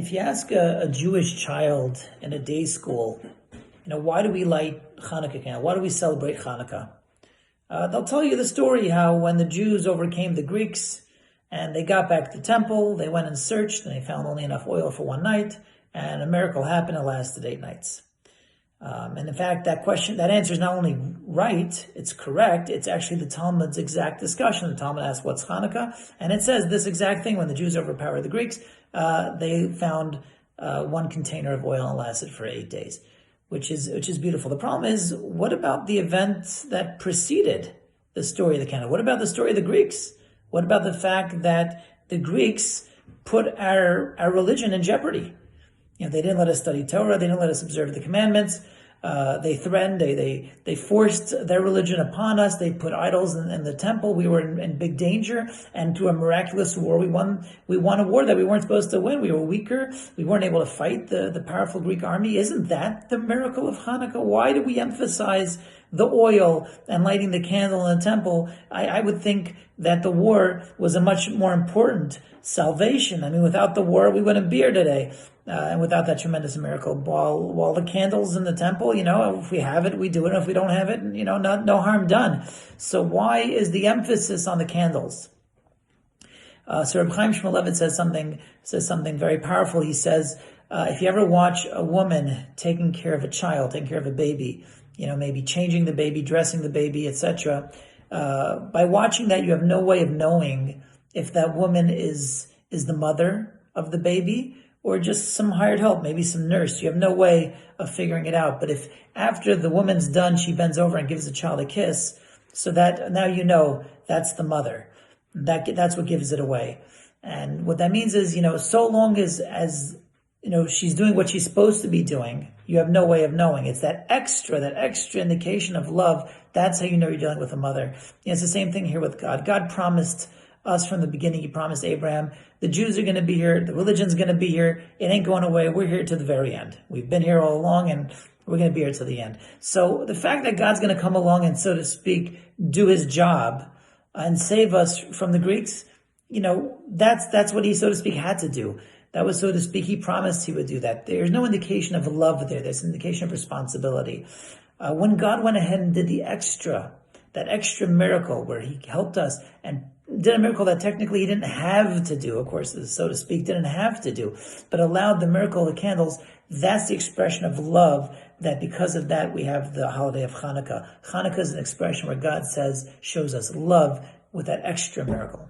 If you ask a Jewish child in a day school, why do we light Hanukkah candle? Why do we celebrate Hanukkah? They'll tell you the story how when the Jews overcame the Greeks and they got back to the temple, they went and searched and they found only enough oil for one night, and a miracle happened. It lasted 8 nights. And in fact, that answer is not only right, it's correct, it's actually the Talmud's exact discussion. The Talmud asks, what's Hanukkah? And it says this exact thing. When the Jews overpowered the Greeks, they found one container of oil and it lasted for 8 days, which is beautiful. The problem is, what about the event that preceded the story of the candle? What about the story of the Greeks? What about the fact that the Greeks put our religion in jeopardy? They didn't let us study Torah. They didn't let us observe the commandments. They threatened. They forced their religion upon us. They put idols in the temple. We were in big danger. And through a miraculous war, we won a war that we weren't supposed to win. We were weaker. We weren't able to fight the powerful Greek army. Isn't that the miracle of Hanukkah? Why do we emphasize the oil and lighting the candle in the temple? I would think that the war was a much more important salvation. I mean, without the war, we wouldn't be here today. And without that tremendous miracle, while the candles in the temple, if we have it, we do it. If we don't have it, no harm done. So why is the emphasis on the candles? So Rabbi Shmulevitz says something very powerful. He says, if you ever watch a woman taking care of a child, taking care of a baby, maybe changing the baby, dressing the baby, etc. By watching that, you have no way of knowing if that woman is the mother of the baby or just some hired help, maybe some nurse. You have no way of figuring it out. But if after the woman's done, she bends over and gives the child a kiss, so that now that's the mother. That's what gives it away. And what that means is, so long as she's doing what she's supposed to be doing, you have no way of knowing. It's that extra indication of love. That's how you know you're dealing with a mother. It's the same thing here with God. God promised us from the beginning. He promised Abraham, the Jews are going to be here, the religion's going to be here, it ain't going away, we're here to the very end. We've been here all along and we're going to be here till the end. So the fact that God's going to come along and, so to speak, do his job and save us from the Greeks, that's what he, so to speak, had to do. That was, so to speak, he promised he would do that. There's no indication of love there. There's an indication of responsibility. When God went ahead and did that extra miracle where he helped us and did a miracle that technically he didn't have to do, of course, so to speak, didn't have to do, but allowed the miracle of the candles, that's the expression of love, that because of that we have the holiday of Hanukkah. Hanukkah is an expression where God shows us love with that extra miracle.